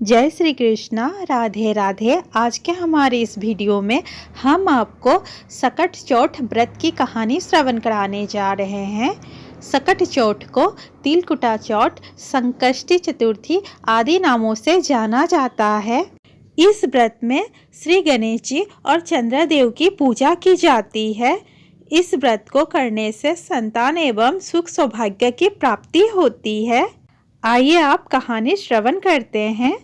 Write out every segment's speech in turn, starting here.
जय श्री कृष्णा, राधे राधे। आज के हमारे इस वीडियो में हम आपको सकट चौथ व्रत की कहानी श्रवण कराने जा रहे हैं। सकट चौथ को तिलकुटा चौथ, संकष्टी चतुर्थी आदि नामों से जाना जाता है। इस व्रत में श्री गणेश जी और चंद्रदेव की पूजा की जाती है। इस व्रत को करने से संतान एवं सुख सौभाग्य की प्राप्ति होती है। आइए आप कहानी श्रवण करते हैं।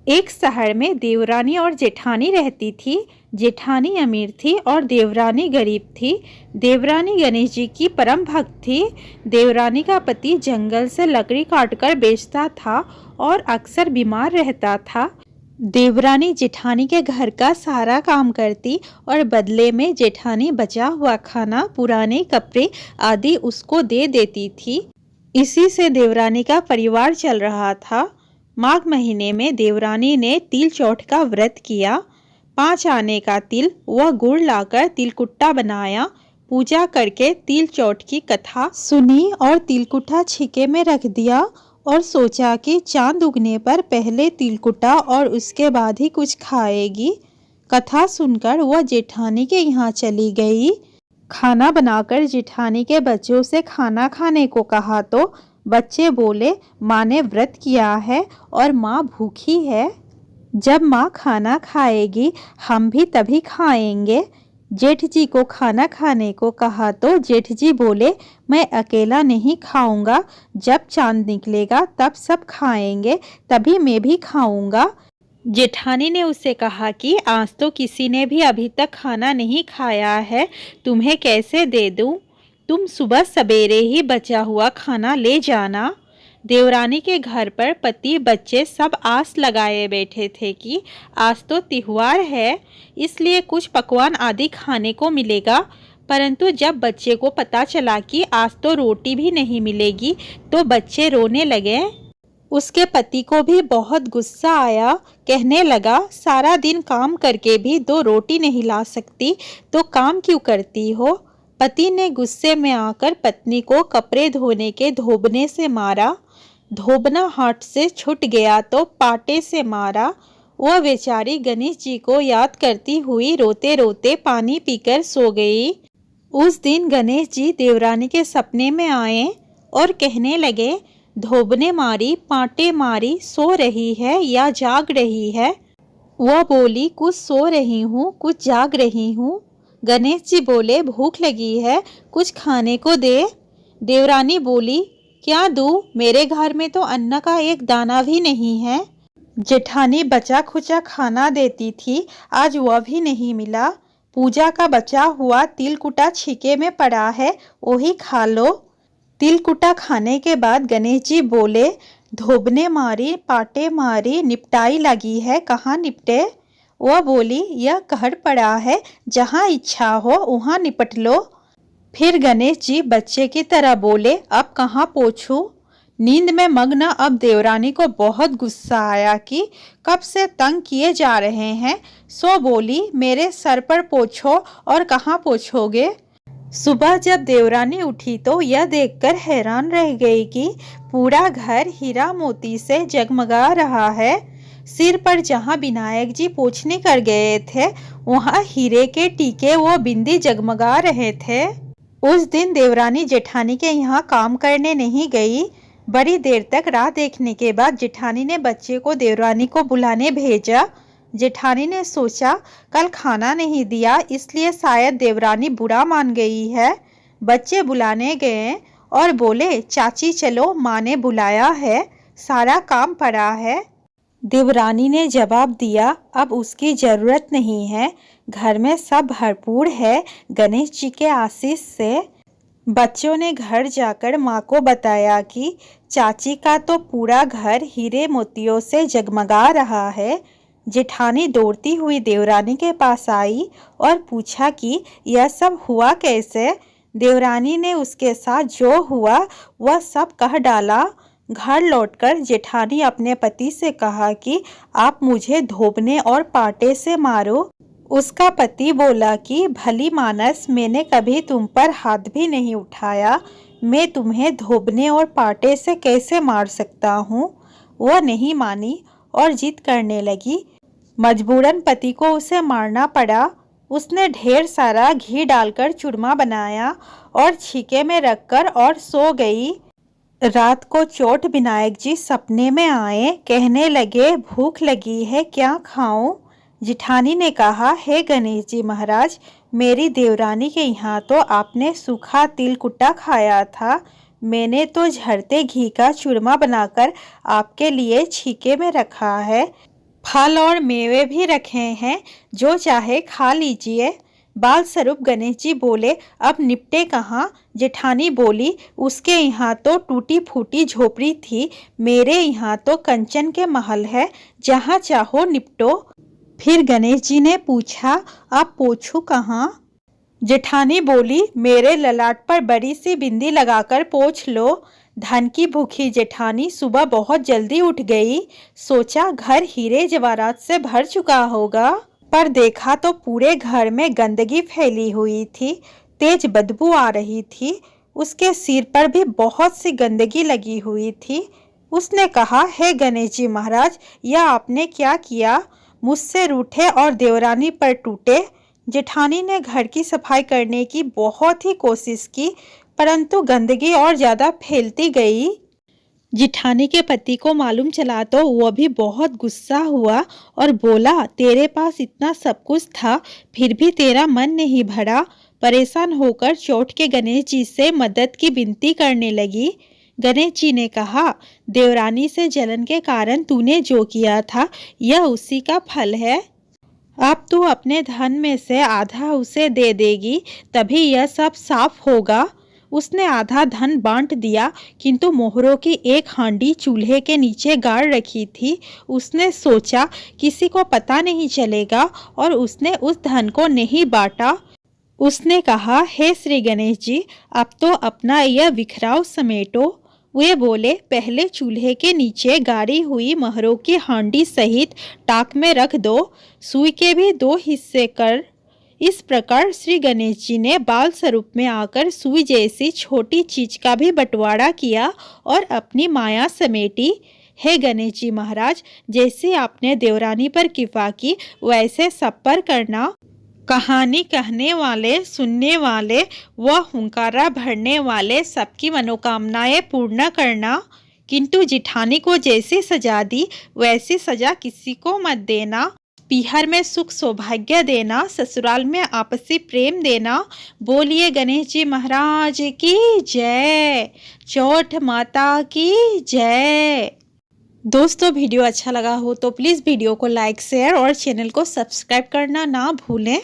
एक शहर में देवरानी और जेठानी रहती थी। जेठानी अमीर थी और देवरानी गरीब थी। देवरानी गणेश जी की परम भक्त थी। देवरानी का पति जंगल से लकड़ी काटकर बेचता था और अक्सर बीमार रहता था। देवरानी जेठानी के घर का सारा काम करती और बदले में जेठानी बचा हुआ खाना, पुराने कपड़े आदि उसको दे देती थी। इसी से देवरानी का परिवार चल रहा था। माघ महीने में देवरानी ने तिल चौथ का व्रत किया। 5 आने का तिल व गुड़ लाकर तिलकुट्टा बनाया। पूजा करके तिल चौथ की कथा सुनी और तिलकुट्टा छिके में रख दिया और सोचा कि चांद उगने पर पहले तिलकुट्टा और उसके बाद ही कुछ खाएगी। कथा सुनकर वह जेठानी के यहाँ चली गई। खाना बनाकर जेठानी के बच्चों से खाना खाने को कहा तो बच्चे बोले, माँ ने व्रत किया है और माँ भूखी है। जब माँ खाना खाएगी हम भी तभी खाएंगे। जेठ जी को खाना खाने को कहा तो जेठ जी बोले, मैं अकेला नहीं खाऊंगा। जब चांद निकलेगा तब सब खाएंगे, तभी मैं भी खाऊंगा। जेठानी ने उससे कहा कि आज तो किसी ने भी अभी तक खाना नहीं खाया है, तुम्हें कैसे दे दूं? तुम सुबह सवेरे ही बचा हुआ खाना ले जाना। देवरानी के घर पर पति बच्चे सब आस लगाए बैठे थे कि आज तो त्योहार है, इसलिए कुछ पकवान आदि खाने को मिलेगा। परंतु जब बच्चे को पता चला कि आज तो रोटी भी नहीं मिलेगी तो बच्चे रोने लगे। उसके पति को भी बहुत गुस्सा आया। कहने लगा, सारा दिन काम करके भी 2 रोटी नहीं ला सकती तो काम क्यों करती हो? पति ने गुस्से में आकर पत्नी को कपड़े धोने के धोबने से मारा। धोबना हाथ से छूट गया तो पाटे से मारा। वह बेचारी गणेश जी को याद करती हुई रोते रोते पानी पीकर सो गई। उस दिन गणेश जी देवरानी के सपने में आए और कहने लगे, धोबने मारी, पाटे मारी, सो रही है या जाग रही है? वह बोली, कुछ सो रही हूँ, कुछ जाग रही हूँ। गणेश जी बोले, भूख लगी है, कुछ खाने को दे। देवरानी बोली, क्या दूँ? मेरे घर में तो अन्न का एक दाना भी नहीं है। जेठानी बचा खुचा खाना देती थी, आज वह भी नहीं मिला। पूजा का बचा हुआ तिलकुटा छिके में पड़ा है, वही खा लो। तिलकुटा खाने के बाद गणेश जी बोले, धोबने मारी, पाटे मारी, निपटाई लगी है, कहाँ निपटे? वह बोली, यह घर पड़ा है, जहाँ इच्छा हो वहाँ निपट लो। फिर गणेश जी बच्चे की तरह बोले, अब कहाँ पोंछूं? नींद में मग्न अब देवरानी को बहुत गुस्सा आया कि कब से तंग किए जा रहे हैं। सो बोली, मेरे सर पर पोंछो और कहाँ पोंछोगे? सुबह जब देवरानी उठी तो यह देखकर हैरान रह गई कि पूरा घर हीरा मोती से जगमगा रहा है। सिर पर जहाँ विनायक जी पोंछने कर गए थे वहाँ हीरे के टीके व बिंदी जगमगा रहे थे। उस दिन देवरानी जेठानी के यहाँ काम करने नहीं गई। बड़ी देर तक राह देखने के बाद जेठानी ने बच्चे को देवरानी को बुलाने भेजा। जेठानी ने सोचा, कल खाना नहीं दिया इसलिए शायद देवरानी बुरा मान गई है। बच्चे बुलाने गए और बोले, चाची चलो, माँ ने बुलाया है, सारा काम पड़ा है। देवरानी ने जवाब दिया, अब उसकी जरूरत नहीं है, घर में सब भरपूर है गणेश जी के आशीष से। बच्चों ने घर जाकर माँ को बताया कि चाची का तो पूरा घर हीरे मोतियों से जगमगा रहा है। जेठानी दौड़ती हुई देवरानी के पास आई और पूछा कि यह सब हुआ कैसे? देवरानी ने उसके साथ जो हुआ वह सब कह डाला। घर लौटकर जेठानी अपने पति से कहा कि आप मुझे धोबने और पाटे से मारो। उसका पति बोला कि भली मानस, मैंने कभी तुम पर हाथ भी नहीं उठाया, मैं तुम्हें धोबने और पाटे से कैसे मार सकता हूँ? वह नहीं मानी और जिद करने लगी। मजबूरन पति को उसे मारना पड़ा। उसने ढेर सारा घी डालकर चूरमा बनाया और छीके में रखकर और सो गई। रात को चोट विनायक जी सपने में आए। कहने लगे, भूख लगी है, क्या खाऊं? जिठानी ने कहा, हे गणेश जी महाराज, मेरी देवरानी के यहाँ तो आपने सूखा तिल कुट्टा खाया था। मैंने तो झरते घी का चूरमा बनाकर आपके लिए छीके में रखा है। फल और मेवे भी रखे हैं, जो चाहे खा लीजिए। बाल स्वरूप गणेश जी बोले, अब निपटे कहाँ? जेठानी बोली, उसके यहाँ तो टूटी फूटी झोपड़ी थी, मेरे यहाँ तो कंचन के महल है, जहाँ चाहो निपटो। फिर गणेश जी ने पूछा, आप पोछू कहाँ? जेठानी बोली, मेरे ललाट पर बड़ी सी बिंदी लगाकर पोछ लो। धन की भूखी जेठानी सुबह बहुत जल्दी उठ गई। सोचा घर हीरे जवाहरात से भर चुका होगा, पर देखा तो पूरे घर में गंदगी फैली हुई थी। तेज बदबू आ रही थी। उसके सिर पर भी बहुत सी गंदगी लगी हुई थी। उसने कहा, हे गणेश जी महाराज, यह आपने क्या किया? मुझसे रूठे और देवरानी पर टूटे। जेठानी ने घर की सफाई करने की बहुत ही कोशिश की, परंतु गंदगी और ज़्यादा फैलती गई। जिठानी के पति को मालूम चला तो वह भी बहुत गुस्सा हुआ और बोला, तेरे पास इतना सब कुछ था, फिर भी तेरा मन नहीं भरा। परेशान होकर चोट के गणेश जी से मदद की विनती करने लगी। गणेश जी ने कहा, देवरानी से जलन के कारण तूने जो किया था, यह उसी का फल है। अब तू अपने धन में से आधा उसे दे देगी, तभी यह सब साफ होगा। उसने आधा धन बांट दिया, किंतु मोहरों की एक हांडी चूल्हे के नीचे गाड़ रखी थी। उसने सोचा किसी को पता नहीं चलेगा और उसने उस धन को नहीं बांटा। उसने कहा, हे श्री गणेश जी, अब तो अपना यह बिखराव समेटो। वे बोले, पहले चूल्हे के नीचे गाड़ी हुई मोहरों की हांडी सहित टाक में रख दो, सुई के भी 2 हिस्से कर। इस प्रकार श्री गणेश जी ने बाल स्वरूप में आकर सुई जैसी छोटी चीज का भी बंटवारा किया और अपनी माया समेटी। हे गणेश जी महाराज, जैसे आपने देवरानी पर कृपा की, वैसे सब पर करना। कहानी कहने वाले, सुनने वाले व हुंकारा भरने वाले सबकी मनोकामनाएं पूर्ण करना। किंतु जिठानी को जैसी सजा दी, वैसी सजा किसी को मत देना। पीहर में सुख सौभाग्य देना, ससुराल में आपसी प्रेम देना। बोलिए गणेश जी महाराज की जय, चौठ माता की जय। दोस्तों, वीडियो अच्छा लगा हो तो प्लीज़ वीडियो को लाइक, शेयर और चैनल को सब्सक्राइब करना ना भूलें।